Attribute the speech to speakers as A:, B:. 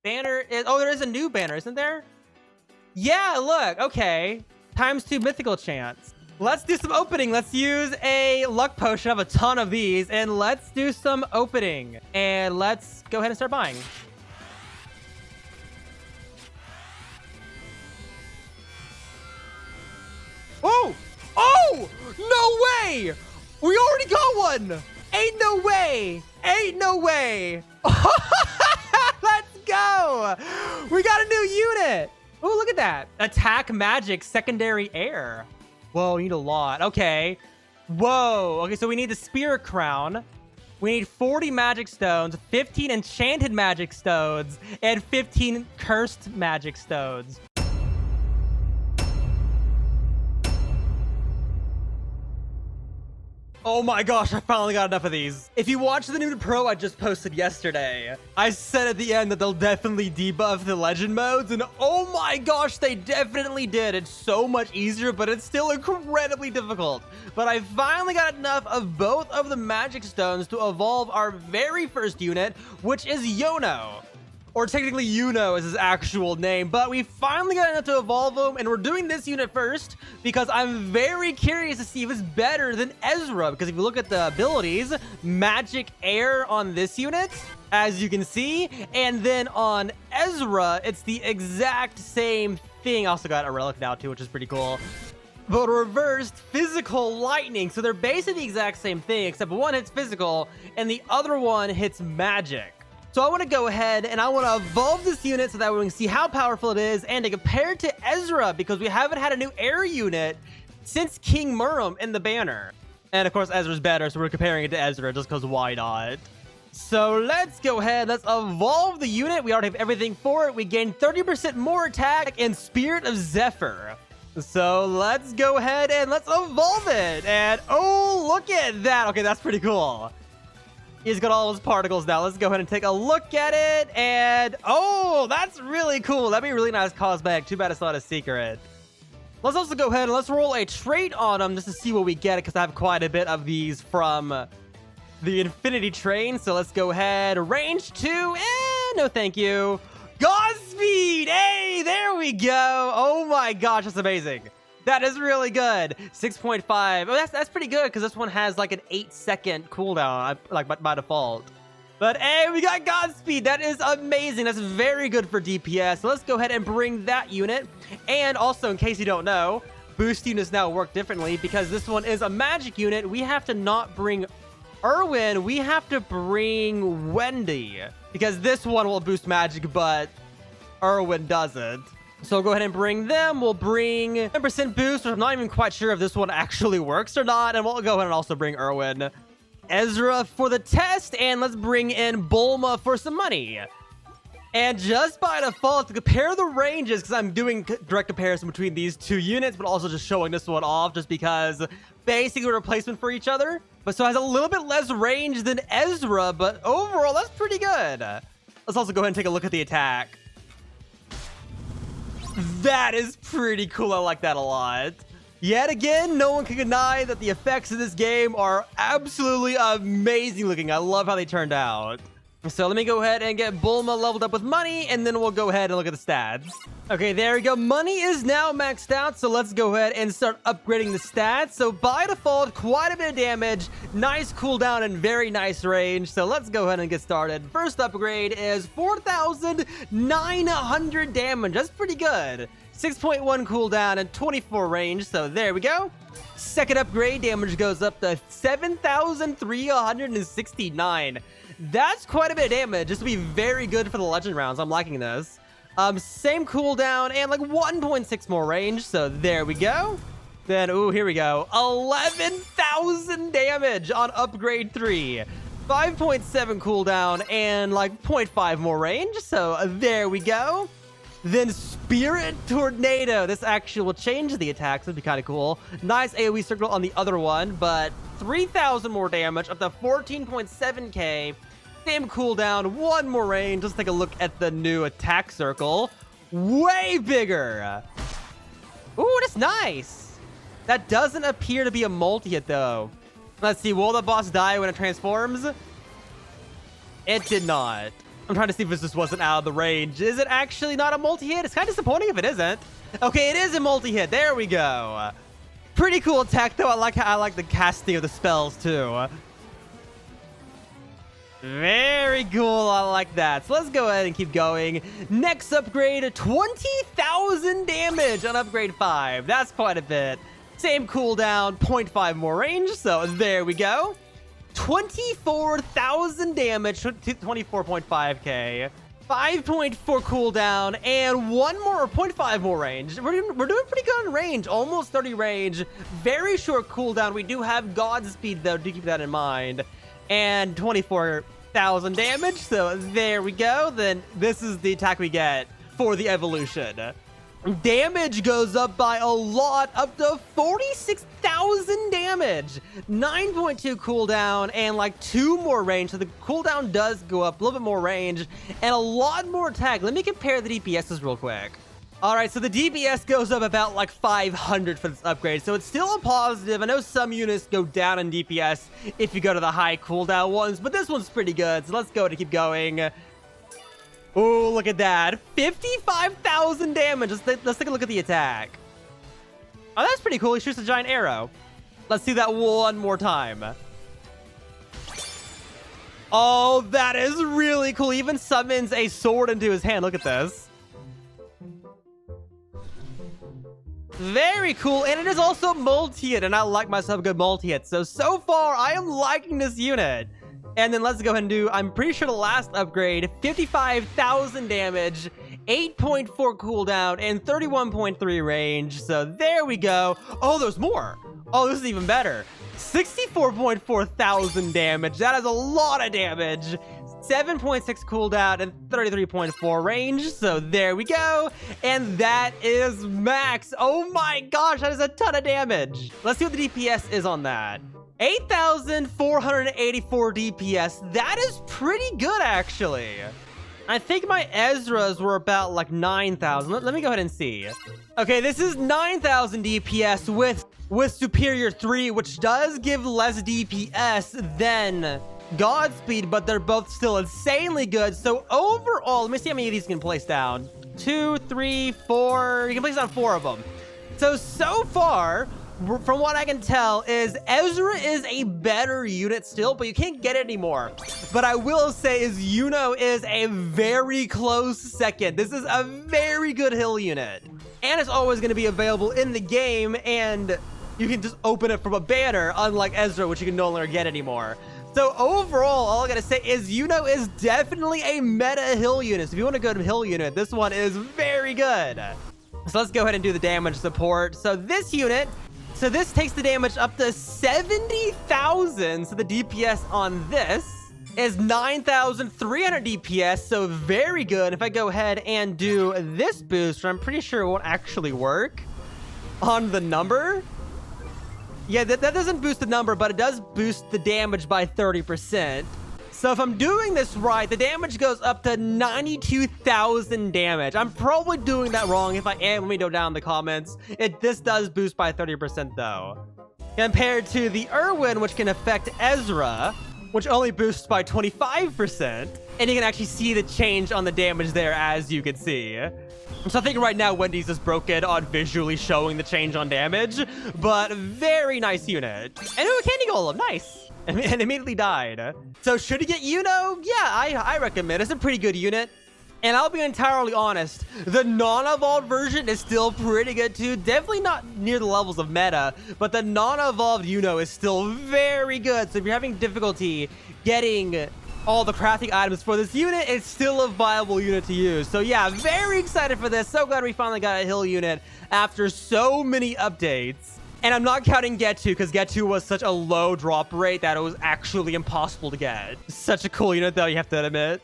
A: Banner is... Oh, there is a new banner, isn't there? Yeah, look. Okay. ×2 mythical chance. Let's do some opening. Let's use a luck potion. I have a ton of these. And let's do some opening. And let's go ahead and start buying. Oh! Oh! No way! We already got one! Ain't no way! Ain't no way! Let's go! We got a new unit! Oh, look at that. Attack magic secondary air. Whoa, we need a lot. Okay. Whoa. Okay, so we need the spirit crown. We need 40 magic stones, 15 enchanted magic stones, and 15 cursed magic stones. Oh my gosh, I finally got enough of these. If you watch the new pro I just posted yesterday, I said at the end that they'll definitely debuff the legend modes, and oh my gosh, they definitely did. It's so much easier, but it's still incredibly difficult. But I finally got enough of both of the magic stones to evolve our very first unit, which is Yuno. Or technically Yuno is his actual name, but we finally got enough to evolve him, and we're doing this unit first because I'm very curious to see if it's better than Ezra, because if you look at the abilities, magic air on this unit, as you can see, and then on Ezra, it's the exact same thing. I also got a relic now too, which is pretty cool. But reversed physical lightning, so they're basically the exact same thing, except one hits physical, and the other one hits magic. So I want to go ahead and I want to evolve this unit so that we can see how powerful it is and to compare it to Ezra, because we haven't had a new air unit since King Murum in the banner. And of course, Ezra's better, so we're comparing it to Ezra just because why not? So let's go ahead. Let's evolve the unit. We already have everything for it. We gain 30% more attack and Spirit of Zephyr. So let's go ahead and let's evolve it. And oh, look at that. Okay, that's pretty cool. He's got all his particles now. Let's go ahead and take a look at it. And oh, that's really cool. That'd be a really nice cosmetic. Too bad it's not a secret. Let's also go ahead and let's roll a trait on him just to see what we get, because I have quite a bit of these from the Infinity Train. So let's go ahead. Range 2. No, thank you. Godspeed. Hey, there we go. Oh my gosh, that's amazing. That is really good. 6.5. Oh, that's pretty good, because this one has like an 8-second cooldown, like by default. But hey, we got Godspeed. That is amazing. That's very good for DPS. So let's go ahead and bring that unit. And also, in case you don't know, boost units now work differently, because this one is a magic unit. We have to not bring Erwin. We have to bring Wendy, because this one will boost magic, but Erwin doesn't. So we'll go ahead and bring them. We'll bring 10% boost, which I'm not even quite sure if this one actually works or not. And we'll go ahead and also bring Erwin. Ezra for the test. And let's bring in Bulma for some money. And just by default, to compare the ranges, because I'm doing direct comparison between these two units, but also just showing this one off just because basically a replacement for each other. But so it has a little bit less range than Ezra, but overall, that's pretty good. Let's also go ahead and take a look at the attack. That is pretty cool. I like that a lot. Yet again, no one can deny that the effects of this game are absolutely amazing looking. I love how they turned out. So let me go ahead and get Bulma leveled up with money, and then we'll go ahead and look at the stats. Okay, there we go. Money is now maxed out, so let's go ahead and start upgrading the stats. So by default, quite a bit of damage, nice cooldown, and very nice range. So let's go ahead and get started. First upgrade is 4,900 damage. That's pretty good. 6.1 cooldown and 24 range, so there we go. Second upgrade, damage goes up to 7,369. That's quite a bit of damage. This will be very good for the legend rounds. I'm liking this. Same cooldown and like 1.6 more range. So there we go. Then, ooh, here we go. 11,000 damage on upgrade 3. 5.7 cooldown and like 0.5 more range. So there we go. Then Spirit Tornado. This actually will change the attacks. That'd be kind of cool. Nice AoE circle on the other one, but 3,000 more damage up to 14.7k. Same cooldown, one more range. Let's take a look at the new attack circle. Way bigger. Ooh, that's nice. That doesn't appear to be a multi-hit though. Let's see, will the boss die when it transforms? It did not. I'm trying to see if this just wasn't out of the range. Is it actually not a multi-hit? It's kind of disappointing if it isn't. Okay, it is a multi-hit. There we go. Pretty cool attack, though. I like the casting of the spells, too. Very cool. I like that. So let's go ahead and keep going. Next upgrade, 20,000 damage on upgrade 5. That's quite a bit. Same cooldown, 0.5 more range. So there we go. 24,000 damage, 24.5k. 5.4 cooldown, and 0.5 more range. We're doing pretty good on range. Almost 30 range. Very short cooldown. We do have Godspeed, though. Do keep that in mind. And 24,000 damage. So there we go. Then this is the attack we get for the evolution. Damage goes up by a lot, up to 46,000 damage. 9.2 cooldown and like 2 more range. So the cooldown does go up, a little bit more range and a lot more attack. Let me compare the DPSs real quick. All right, so the DPS goes up about like 500 for this upgrade. So it's still a positive. I know some units go down in DPS if you go to the high cooldown ones, but this one's pretty good. So let's go to keep going. Oh, look at that. 55,000 damage. Let's take a look at the attack. Oh, that's pretty cool. He shoots a giant arrow. Let's see that one more time. Oh, that is really cool. He even summons a sword into his hand. Look at this. Very cool. And it is also multi-hit, and I like myself a good multi-hit. So far, I am liking this unit. And then let's go ahead and do, I'm pretty sure the last upgrade, 55,000 damage, 8.4 cooldown, and 31.3 range. So there we go. Oh, there's more. Oh, this is even better. 64.4 thousand damage. That is a lot of damage. 7.6 cooldown and 33.4 range. So there we go. And that is max. Oh my gosh, that is a ton of damage. Let's see what the DPS is on that. 8,484 DPS. That is pretty good, actually. I think my Ezra's were about like 9,000. Let me go ahead and see. Okay, this is 9,000 DPS with Superior 3, which does give less DPS than Godspeed, but they're both still insanely good. So overall, let me see how many of these you can place down. 2, 3, 4. You can place down 4 of them. So far, from what I can tell, is Ezra is a better unit still, but you can't get it anymore. But I will say is Yuno is a very close second. This is a very good hill unit. And it's always going to be available in the game, and you can just open it from a banner, unlike Ezra, which you can no longer get anymore. So overall, all I gotta say is Yuno is definitely a meta hill unit. So if you want a good hill unit, this one is very good. So let's go ahead and do the damage support. So this unit, this takes the damage up to 70,000. So the DPS on this is 9,300 DPS. So very good. If I go ahead and do this boost, I'm pretty sure it won't actually work on the number. Yeah, that doesn't boost the number, but it does boost the damage by 30%. So if I'm doing this right, the damage goes up to 92,000 damage. I'm probably doing that wrong. If I am, let me know down in the comments. This does boost by 30% though. Compared to the Irwin, which can affect Ezra, which only boosts by 25%. And you can actually see the change on the damage there, as you can see. So I think right now Wendy's is broken on visually showing the change on damage, but very nice unit. And a candy golem, nice. And immediately died. So should you get Yuno? Yeah, I recommend. It's a pretty good unit. And I'll be entirely honest, the non-evolved version is still pretty good too. Definitely not near the levels of meta, but the non-evolved Yuno is still very good. So if you're having difficulty getting all the crafting items for this unit, it's still a viable unit to use. So yeah, very excited for this. So glad we finally got a hill unit after so many updates. And I'm not counting Get 2 because Get 2 was such a low drop rate that it was actually impossible to get. Such a cool unit though, you have to admit.